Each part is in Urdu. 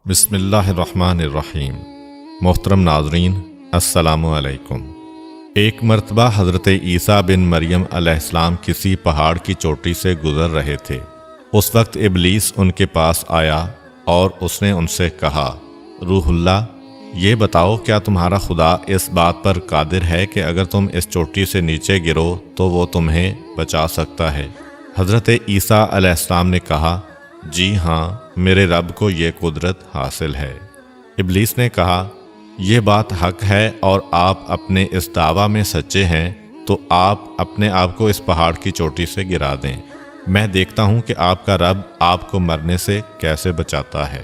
بسم اللہ الرحمن الرحیم۔ محترم ناظرین، السلام علیکم۔ ایک مرتبہ حضرت عیسیٰ بن مریم علیہ السلام کسی پہاڑ کی چوٹی سے گزر رہے تھے۔ اس وقت ابلیس ان کے پاس آیا اور اس نے ان سے کہا، روح اللہ، یہ بتاؤ کیا تمہارا خدا اس بات پر قادر ہے کہ اگر تم اس چوٹی سے نیچے گرو تو وہ تمہیں بچا سکتا ہے؟ حضرت عیسیٰ علیہ السلام نے کہا، جی ہاں، میرے رب کو یہ قدرت حاصل ہے۔ ابلیس نے کہا، یہ بات حق ہے اور آپ اپنے اس دعویٰ میں سچے ہیں تو آپ اپنے آپ کو اس پہاڑ کی چوٹی سے گرا دیں، میں دیکھتا ہوں کہ آپ کا رب آپ کو مرنے سے کیسے بچاتا ہے۔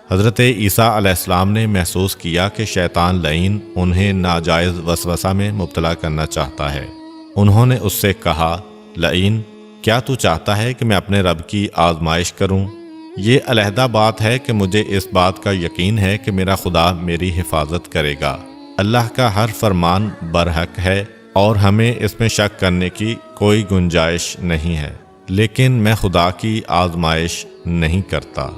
حضرت عیسیٰ علیہ السلام نے محسوس کیا کہ شیطان لعین انہیں ناجائز وسوسہ میں مبتلا کرنا چاہتا ہے۔ انہوں نے اس سے کہا، لعین، کیا تو چاہتا ہے کہ میں اپنے رب کی آزمائش کروں؟ یہ علیحدہ بات ہے کہ مجھے اس بات کا یقین ہے کہ میرا خدا میری حفاظت کرے گا۔ اللہ کا ہر فرمان برحق ہے اور ہمیں اس میں شک کرنے کی کوئی گنجائش نہیں ہے، لیکن میں خدا کی آزمائش نہیں کرتا۔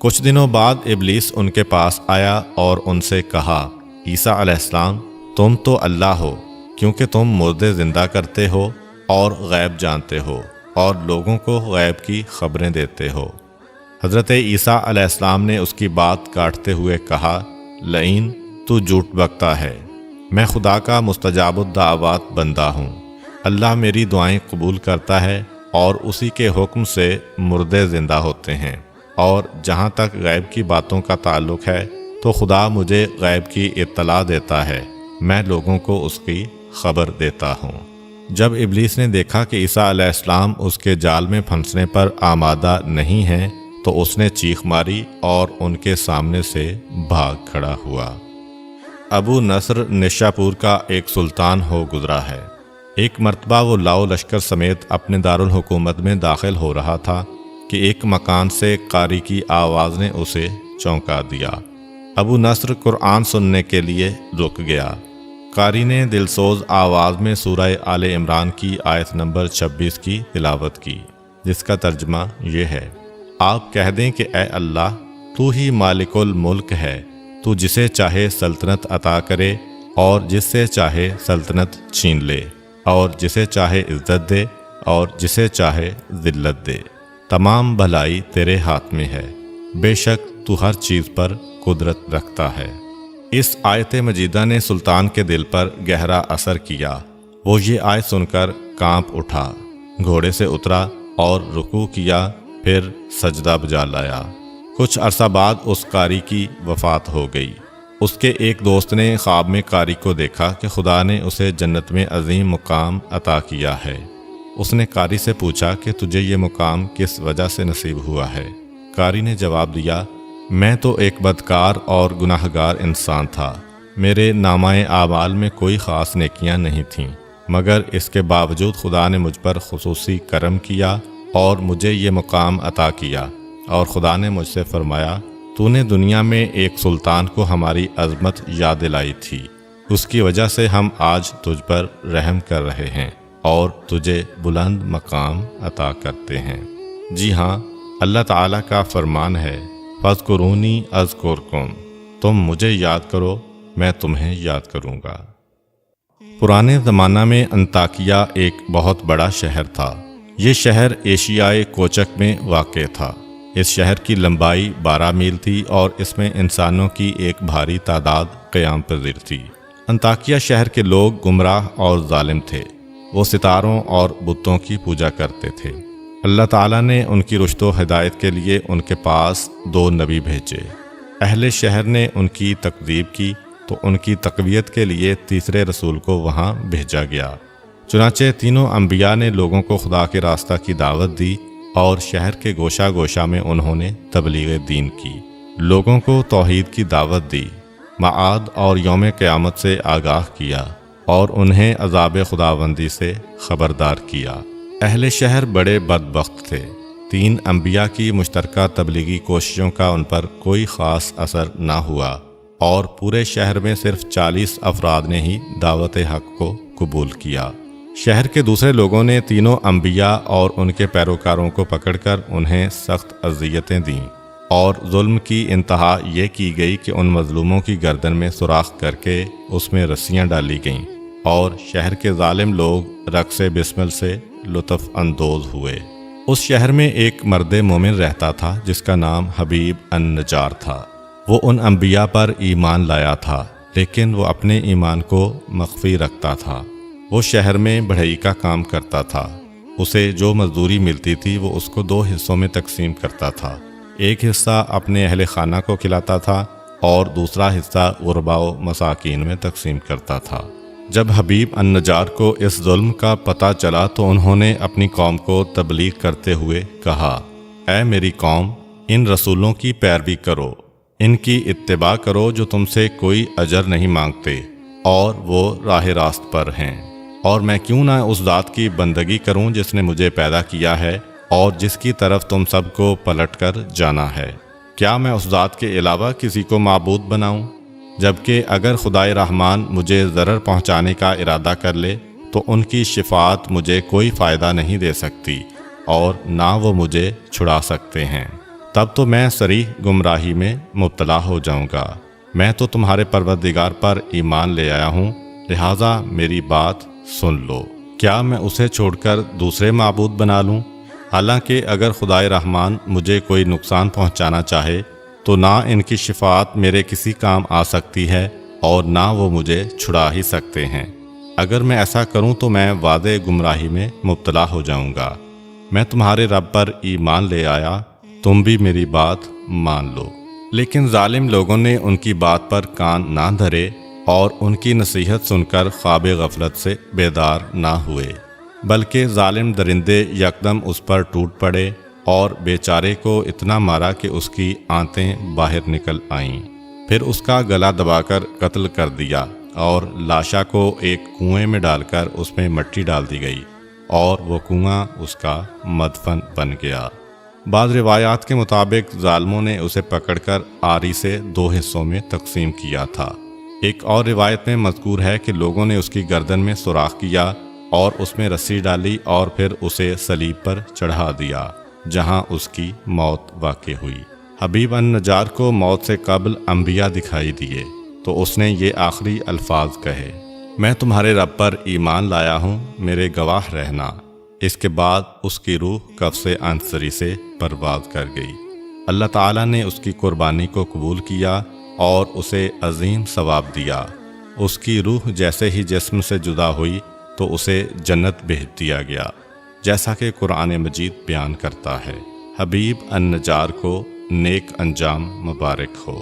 کچھ دنوں بعد ابلیس ان کے پاس آیا اور ان سے کہا، عیسیٰ علیہ السلام، تم تو اللہ ہو کیونکہ تم مردے زندہ کرتے ہو اور غیب جانتے ہو اور لوگوں کو غیب کی خبریں دیتے ہو۔ حضرت عیسیٰ علیہ السلام نے اس کی بات کاٹتے ہوئے کہا، لعین، تو جھوٹ بکتا ہے، میں خدا کا مستجاب الدعوات بندہ ہوں۔ اللہ میری دعائیں قبول کرتا ہے اور اسی کے حکم سے مردے زندہ ہوتے ہیں، اور جہاں تک غیب کی باتوں کا تعلق ہے تو خدا مجھے غیب کی اطلاع دیتا ہے، میں لوگوں کو اس کی خبر دیتا ہوں۔ جب ابلیس نے دیکھا کہ عیسیٰ علیہ السلام اس کے جال میں پھنسنے پر آمادہ نہیں ہیں تو اس نے چیخ ماری اور ان کے سامنے سے بھاگ کھڑا ہوا۔ ابو نصر نشاپور کا ایک سلطان ہو گزرا ہے۔ ایک مرتبہ وہ لاؤ لشکر سمیت اپنے دارالحکومت میں داخل ہو رہا تھا کہ ایک مکان سے قاری کی آواز نے اسے چونکا دیا۔ ابو نصر قرآن سننے کے لیے رک گیا۔ قاری نے دلسوز آواز میں سورہ آل عمران کی آیت نمبر 26 کی تلاوت کی، جس کا ترجمہ یہ ہے، آپ کہہ دیں کہ اے اللہ، تو ہی مالک الملک ہے، تو جسے چاہے سلطنت عطا کرے اور جس سے چاہے سلطنت چھین لے، اور جسے چاہے عزت دے اور جسے چاہے ذلت دے، تمام بھلائی تیرے ہاتھ میں ہے، بے شک تو ہر چیز پر قدرت رکھتا ہے۔ اس آیت مجیدہ نے سلطان کے دل پر گہرا اثر کیا۔ وہ یہ آیت سن کر کانپ اٹھا، گھوڑے سے اترا اور رکوع کیا، پھر سجدہ بجا لایا۔ کچھ عرصہ بعد اس قاری کی وفات ہو گئی۔ اس کے ایک دوست نے خواب میں قاری کو دیکھا کہ خدا نے اسے جنت میں عظیم مقام عطا کیا ہے۔ اس نے قاری سے پوچھا کہ تجھے یہ مقام کس وجہ سے نصیب ہوا ہے؟ قاری نے جواب دیا، میں تو ایک بدکار اور گناہگار انسان تھا، میرے نامہ اعمال میں کوئی خاص نیکیاں نہیں تھیں، مگر اس کے باوجود خدا نے مجھ پر خصوصی کرم کیا اور مجھے یہ مقام عطا کیا، اور خدا نے مجھ سے فرمایا، تو نے دنیا میں ایک سلطان کو ہماری عظمت یاد دلائی تھی، اس کی وجہ سے ہم آج تجھ پر رحم کر رہے ہیں اور تجھے بلند مقام عطا کرتے ہیں۔ جی ہاں، اللہ تعالیٰ کا فرمان ہے، فاذکرونی اذکرکم، تم مجھے یاد کرو، میں تمہیں یاد کروں گا۔ پرانے زمانہ میں انطاکیہ ایک بہت بڑا شہر تھا۔ یہ شہر ایشیائے کوچک میں واقع تھا۔ اس شہر کی لمبائی 12 میل تھی اور اس میں انسانوں کی ایک بھاری تعداد قیام پذیر تھی۔ انطاکیہ شہر کے لوگ گمراہ اور ظالم تھے۔ وہ ستاروں اور بتوں کی پوجا کرتے تھے۔ اللہ تعالیٰ نے ان کی رشد و ہدایت کے لیے ان کے پاس 2 نبی بھیجے۔ اہل شہر نے ان کی تکذیب کی تو ان کی تقویت کے لیے تیسرے رسول کو وہاں بھیجا گیا۔ چنانچہ تینوں انبیاء نے لوگوں کو خدا کے راستہ کی دعوت دی اور شہر کے گوشہ گوشہ میں انہوں نے تبلیغ دین کی، لوگوں کو توحید کی دعوت دی، معاد اور یوم قیامت سے آگاہ کیا اور انہیں عذاب خداوندی سے خبردار کیا۔ اہل شہر بڑے بدبخت تھے۔ 3 انبیاء کی مشترکہ تبلیغی کوششوں کا ان پر کوئی خاص اثر نہ ہوا اور پورے شہر میں صرف 40 افراد نے ہی دعوت حق کو قبول کیا۔ شہر کے دوسرے لوگوں نے تینوں انبیاء اور ان کے پیروکاروں کو پکڑ کر انہیں سخت اذیتیں دیں اور ظلم کی انتہا یہ کی گئی کہ ان مظلوموں کی گردن میں سوراخ کر کے اس میں رسیاں ڈالی گئیں، اور شہر کے ظالم لوگ رقص بسمل سے لطف اندوز ہوئے۔ اس شہر میں ایک مرد مومن رہتا تھا جس کا نام حبیب النجار تھا۔ وہ ان انبیاء پر ایمان لایا تھا، لیکن وہ اپنے ایمان کو مخفی رکھتا تھا۔ وہ شہر میں بڑھئی کا کام کرتا تھا۔ اسے جو مزدوری ملتی تھی وہ اس کو 2 حصوں میں تقسیم کرتا تھا۔ ایک حصہ اپنے اہل خانہ کو کھلاتا تھا اور دوسرا حصہ غرباء و مساکین میں تقسیم کرتا تھا۔ جب حبیب النجار کو اس ظلم کا پتہ چلا تو انہوں نے اپنی قوم کو تبلیغ کرتے ہوئے کہا، اے میری قوم، ان رسولوں کی پیروی کرو، ان کی اتباع کرو جو تم سے کوئی اجر نہیں مانگتے اور وہ راہ راست پر ہیں، اور میں کیوں نہ اس ذات کی بندگی کروں جس نے مجھے پیدا کیا ہے اور جس کی طرف تم سب کو پلٹ کر جانا ہے۔ کیا میں اس ذات کے علاوہ کسی کو معبود بناؤں؟ جبکہ اگر خدائے رحمان مجھے ضرر پہنچانے کا ارادہ کر لے تو ان کی شفاعت مجھے کوئی فائدہ نہیں دے سکتی اور نہ وہ مجھے چھڑا سکتے ہیں۔ تب تو میں صریح گمراہی میں مبتلا ہو جاؤں گا۔ میں تو تمہارے پروردگار پر ایمان لے آیا ہوں، لہٰذا میری بات سن لو۔ کیا میں اسے چھوڑ کر دوسرے معبود بنا لوں؟ حالانکہ اگر خدائے رحمان مجھے کوئی نقصان پہنچانا چاہے تو نہ ان کی شفاعت میرے کسی کام آ سکتی ہے اور نہ وہ مجھے چھڑا ہی سکتے ہیں۔ اگر میں ایسا کروں تو میں واضح گمراہی میں مبتلا ہو جاؤں گا۔ میں تمہارے رب پر ایمان لے آیا، تم بھی میری بات مان لو۔ لیکن ظالم لوگوں نے ان کی بات پر کان نہ دھرے اور ان کی نصیحت سن کر خواب غفلت سے بیدار نہ ہوئے، بلکہ ظالم درندے یکدم اس پر ٹوٹ پڑے اور بیچارے کو اتنا مارا کہ اس کی آنتیں باہر نکل آئیں۔ پھر اس کا گلا دبا کر قتل کر دیا اور لاشا کو ایک کنویں میں ڈال کر اس میں مٹی ڈال دی گئی اور وہ کنواں اس کا مدفن بن گیا۔ بعض روایات کے مطابق ظالموں نے اسے پکڑ کر آری سے 2 حصوں میں تقسیم کیا تھا۔ ایک اور روایت میں مذکور ہے کہ لوگوں نے اس کی گردن میں سوراخ کیا اور اس میں رسی ڈالی اور پھر اسے صلیب پر چڑھا دیا، جہاں اس کی موت واقع ہوئی۔ حبیب النجار کو موت سے قبل انبیاء دکھائی دیے تو اس نے یہ آخری الفاظ کہے، میں تمہارے رب پر ایمان لایا ہوں، میرے گواہ رہنا۔ اس کے بعد اس کی روح قفص عنصری سے پرواز کر گئی۔ اللہ تعالیٰ نے اس کی قربانی کو قبول کیا اور اسے عظیم ثواب دیا۔ اس کی روح جیسے ہی جسم سے جدا ہوئی تو اسے جنت بھیج دیا گیا، جیسا کہ قرآن مجید بیان کرتا ہے۔ حبیب النجار کو نیک انجام مبارک ہو۔